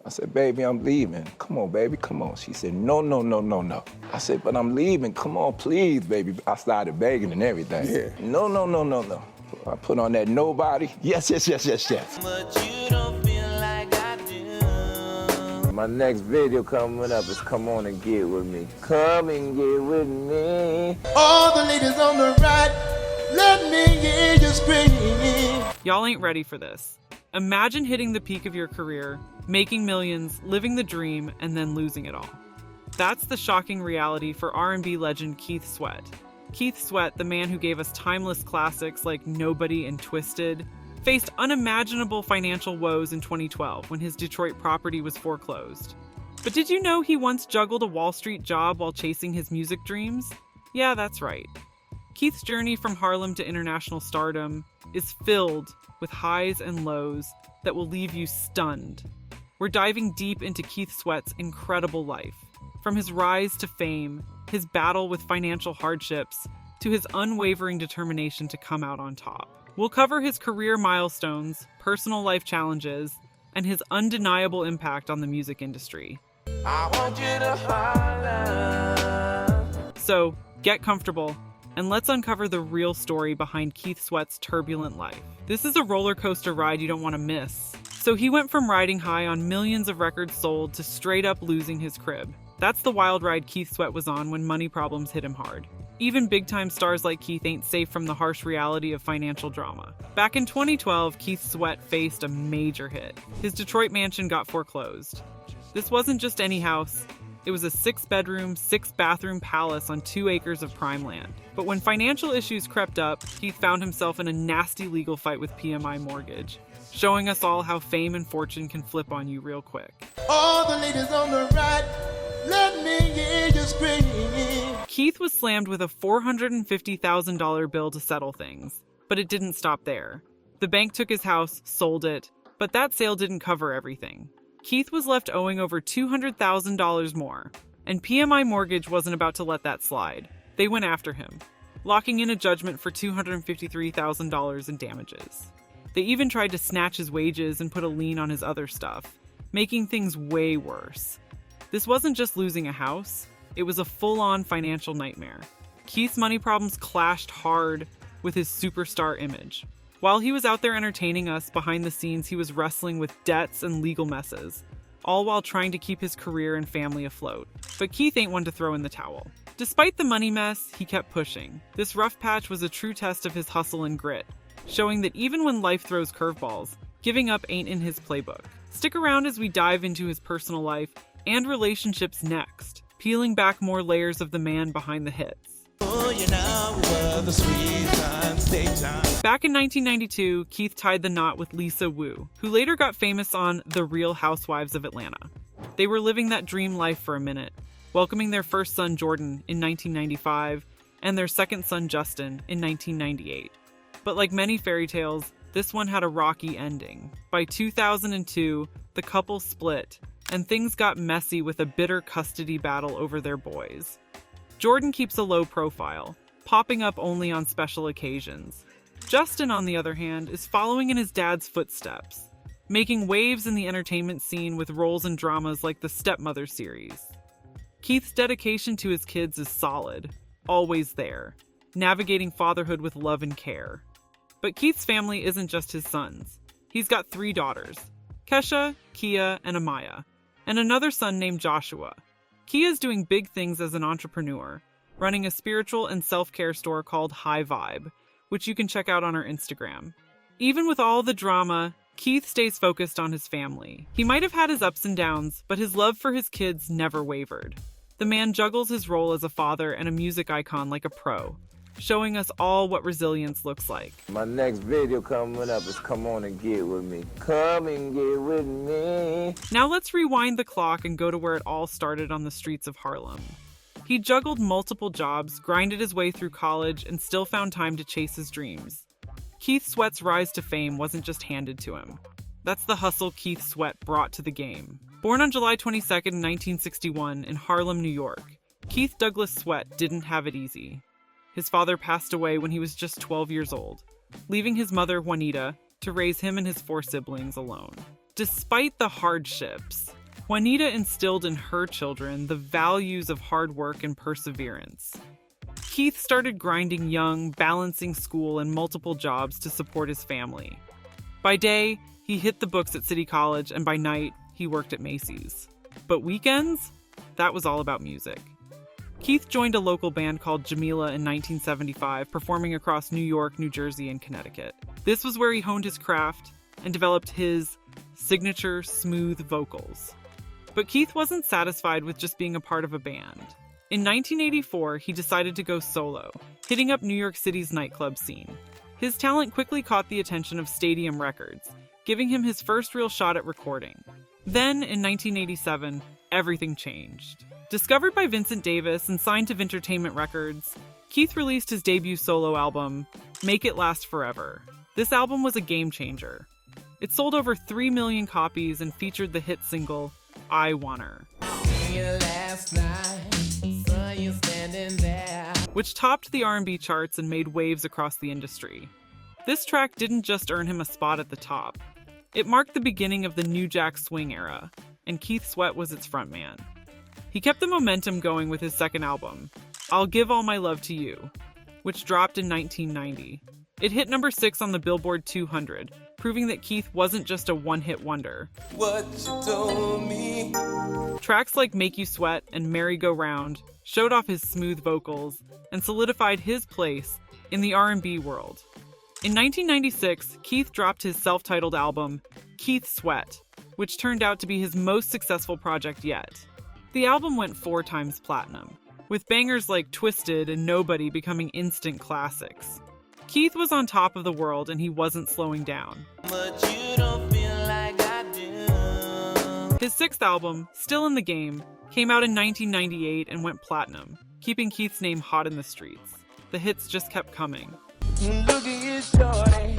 I said, baby, I'm leaving. Come on, baby, come on. She said, no, no, no, no, no. I said, but I'm leaving. Come on, please, baby. I started begging and everything. Yeah. No, no, no, no, no. I put on that nobody. Yes, yes, yes, yes, yes. But you don't feel like I do. My next video coming up is Come On and Get With Me. Come and get with me. All the ladies on the right, let me hear you scream. Y'all ain't ready for this. Imagine hitting the peak of your career, making millions, living the dream, and then losing it all. That's the shocking reality for R&B legend Keith Sweat. Keith Sweat, the man who gave us timeless classics like Nobody and Twisted, faced unimaginable financial woes in 2012 when his Detroit property was foreclosed. But did you know he once juggled a Wall Street job while chasing his music dreams? Yeah, that's right. Keith's journey from Harlem to international stardom is filled with highs and lows that will leave you stunned. We're diving deep into Keith Sweat's incredible life, from his rise to fame, his battle with financial hardships, to his unwavering determination to come out on top. We'll cover his career milestones, personal life challenges, and his undeniable impact on the music industry. I want you to holler. So, get comfortable, and let's uncover the real story behind Keith Sweat's turbulent life. This is a roller coaster ride you don't want to miss. So he went from riding high on millions of records sold to straight up losing his crib. That's the wild ride Keith Sweat was on when money problems hit him hard. Even big-time stars like Keith ain't safe from the harsh reality of financial drama. Back in 2012, Keith Sweat faced a major hit. His Detroit mansion got foreclosed. This wasn't just any house. It was a 6-bedroom, 6-bathroom palace on 2 acres of prime land. But when financial issues crept up, Keith found himself in a nasty legal fight with PMI Mortgage, showing us all how fame and fortune can flip on you real quick. All the ladies on the right, let me hear you scream. Keith was slammed with a $450,000 bill to settle things, but it didn't stop there. The bank took his house, sold it, but that sale didn't cover everything. Keith was left owing over $200,000 more, and PMI Mortgage wasn't about to let that slide. They went after him, locking in a judgment for $253,000 in damages. They even tried to snatch his wages and put a lien on his other stuff, making things way worse. This wasn't just losing a house, it was a full-on financial nightmare. Keith's money problems clashed hard with his superstar image. While he was out there entertaining us, behind the scenes he was wrestling with debts and legal messes, all while trying to keep his career and family afloat. But Keith ain't one to throw in the towel. Despite the money mess, he kept pushing. This rough patch was a true test of his hustle and grit, showing that even when life throws curveballs, giving up ain't in his playbook. Stick around as we dive into his personal life and relationships next, peeling back more layers of the man behind the hits. Oh, you know, well, the sweet times, daytime. Back in 1992, Keith tied the knot with Lisa Wu, who later got famous on The Real Housewives of Atlanta. They were living that dream life for a minute, welcoming their first son Jordan in 1995 and their second son Justin in 1998. But like many fairy tales, this one had a rocky ending. By 2002, the couple split, and things got messy with a bitter custody battle over their boys. Jordan keeps a low profile, popping up only on special occasions. Justin, on the other hand, is following in his dad's footsteps, making waves in the entertainment scene with roles in dramas like the Stepmother series. Keith's dedication to his kids is solid, always there, navigating fatherhood with love and care. But Keith's family isn't just his sons. He's got 3 daughters, Kesha, Kia, and Amaya, and another son named Joshua. Kia's doing big things as an entrepreneur, running a spiritual and self-care store called High Vibe, which you can check out on her Instagram. Even with all the drama, Keith stays focused on his family. He might have had his ups and downs, but his love for his kids never wavered. The man juggles his role as a father and a music icon like a pro, showing us all what resilience looks like. My next video coming up is Come On and Get With Me. Come and get with me. Now let's rewind the clock and go to where it all started on the streets of Harlem. He juggled multiple jobs, grinded his way through college, and still found time to chase his dreams. Keith Sweat's rise to fame wasn't just handed to him. That's the hustle Keith Sweat brought to the game. Born on July 22, 1961, in Harlem, New York, Keith Douglas Sweat didn't have it easy. His father passed away when he was just 12 years old, leaving his mother, Juanita, to raise him and his 4 siblings alone. Despite the hardships, Juanita instilled in her children the values of hard work and perseverance. Keith started grinding young, balancing school and multiple jobs to support his family. By day, he hit the books at City College, and by night, he worked at Macy's. But weekends? That was all about music. Keith joined a local band called Jamila in 1975, performing across New York, New Jersey, and Connecticut. This was where he honed his craft and developed his signature smooth vocals. But Keith wasn't satisfied with just being a part of a band. In 1984, he decided to go solo, hitting up New York City's nightclub scene. His talent quickly caught the attention of Stadium Records, giving him his first real shot at recording. Then, in 1987, everything changed. Discovered by Vincent Davis and signed to Vintertainment Records, Keith released his debut solo album, Make It Last Forever. This album was a game changer. It sold over 3 million copies and featured the hit single, I Want Her, which topped the R&B charts and made waves across the industry. This track didn't just earn him a spot at the top. It marked the beginning of the New Jack Swing era, and Keith Sweat was its frontman. He kept the momentum going with his second album, I'll Give All My Love to You, which dropped in 1990. It hit number 6 on the Billboard 200, proving that Keith wasn't just a one-hit wonder. What you told me. Tracks like Make You Sweat and Merry Go Round showed off his smooth vocals and solidified his place in the R&B world. In 1996, Keith dropped his self-titled album, Keith Sweat, which turned out to be his most successful project yet. The album went 4 times platinum, with bangers like Twisted and Nobody becoming instant classics. Keith was on top of the world and he wasn't slowing down. But you don't feel like I do. His 6th album, Still in the Game, came out in 1998 and went platinum, keeping Keith's name hot in the streets. The hits just kept coming. Look at you, shorty.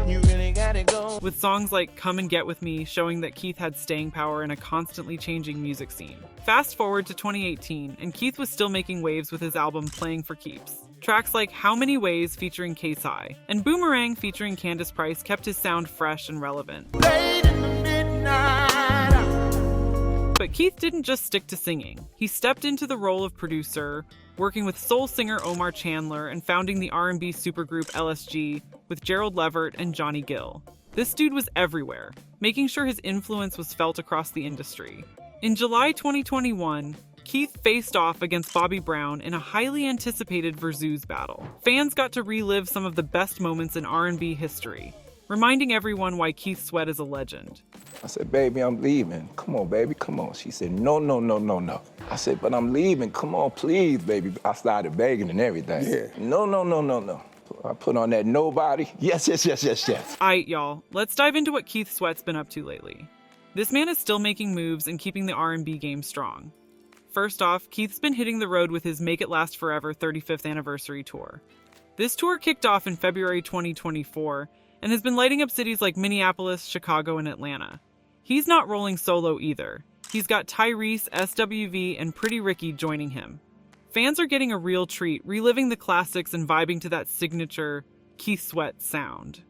You really gotta go. With songs like Come and Get With Me showing that Keith had staying power in a constantly changing music scene. Fast forward to 2018, and Keith was still making waves with his album Playing for Keeps. Tracks like How Many Ways featuring K-Psy and Boomerang featuring Candace Price kept his sound fresh and relevant. Late in the midnight hour. But Keith didn't just stick to singing. He stepped into the role of producer, working with soul singer Omar Chandler and founding the R&B supergroup LSG with Gerald Levert and Johnny Gill. This dude was everywhere, making sure his influence was felt across the industry. In July 2021, Keith faced off against Bobby Brown in a highly anticipated Versus battle. Fans got to relive some of the best moments in R&B history, reminding everyone why Keith Sweat is a legend. I said, baby, I'm leaving. Come on, baby, come on. She said, no, no, no, no, no. I said, but I'm leaving. Come on, please, baby. I started begging and everything. Yeah. No, no, no, no, no. I put on that nobody. Yes, yes, yes, yes, yes. Aight, y'all, let's dive into what Keith Sweat's been up to lately. This man is still making moves and keeping the R&B game strong. First off, Keith's been hitting the road with his Make It Last Forever 35th anniversary tour. This tour kicked off in February 2024 and has been lighting up cities like Minneapolis, Chicago, and Atlanta. He's not rolling solo either. He's got Tyrese, SWV, and Pretty Ricky joining him. Fans are getting a real treat, reliving the classics and vibing to that signature Keith Sweat sound.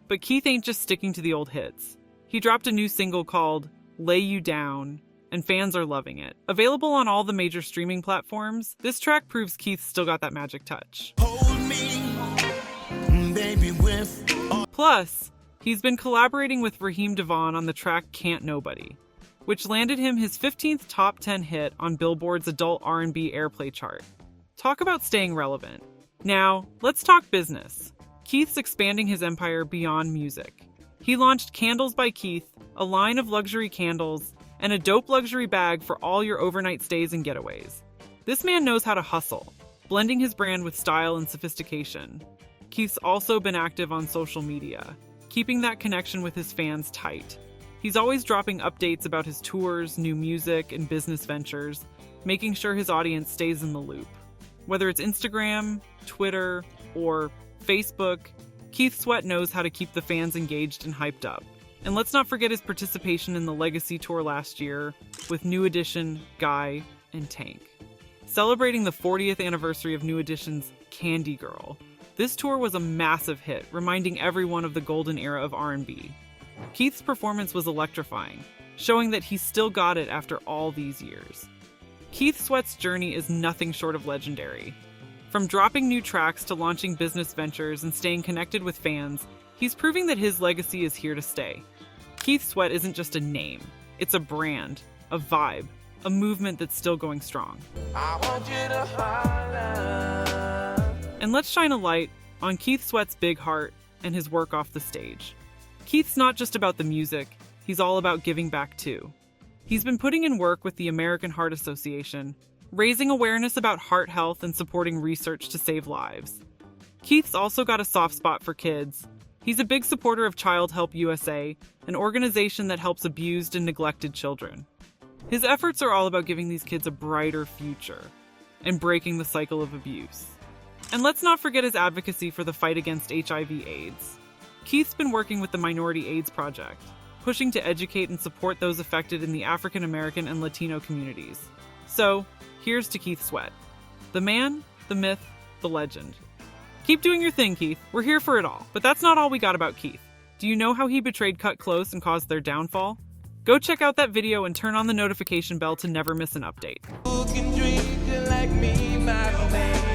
But Keith ain't just sticking to the old hits. He dropped a new single called Lay You Down, and fans are loving it. Available on all the major streaming platforms, this track proves Keith still got that magic touch. Hold me, baby, with. Plus, he's been collaborating with Raheem DeVaughn on the track Can't Nobody, which landed him his 15th top 10 hit on Billboard's adult R&B airplay chart. Talk about staying relevant. Now, let's talk business. Keith's expanding his empire beyond music. He launched Candles by Keith, a line of luxury candles, and a dope luxury bag for all your overnight stays and getaways. This man knows how to hustle, blending his brand with style and sophistication. Keith's also been active on social media, keeping that connection with his fans tight. He's always dropping updates about his tours, new music, and business ventures, making sure his audience stays in the loop. Whether it's Instagram, Twitter, or Facebook, Keith Sweat knows how to keep the fans engaged and hyped up. And let's not forget his participation in the Legacy Tour last year with New Edition, Guy, and Tank. Celebrating the 40th anniversary of New Edition's Candy Girl, this tour was a massive hit, reminding everyone of the golden era of R&B. Keith's performance was electrifying, showing that he's still got it after all these years. Keith Sweat's journey is nothing short of legendary. From dropping new tracks to launching business ventures and staying connected with fans, he's proving that his legacy is here to stay. Keith Sweat isn't just a name, it's a brand, a vibe, a movement that's still going strong. I want you to holler. And let's shine a light on Keith Sweat's big heart and his work off the stage. Keith's not just about the music, he's all about giving back too. He's been putting in work with the American Heart Association, raising awareness about heart health and supporting research to save lives. Keith's also got a soft spot for kids. He's a big supporter of Child Help USA, an organization that helps abused and neglected children. His efforts are all about giving these kids a brighter future and breaking the cycle of abuse. And let's not forget his advocacy for the fight against HIV/AIDS. Keith's been working with the Minority AIDS Project, pushing to educate and support those affected in the African American and Latino communities. So, here's to Keith Sweat. The man, the myth, the legend. Keep doing your thing, Keith. We're here for it all. But that's not all we got about Keith. Do you know how he betrayed Cut Close and caused their downfall? Go check out that video and turn on the notification bell to never miss an update. Who can drink like me, my man?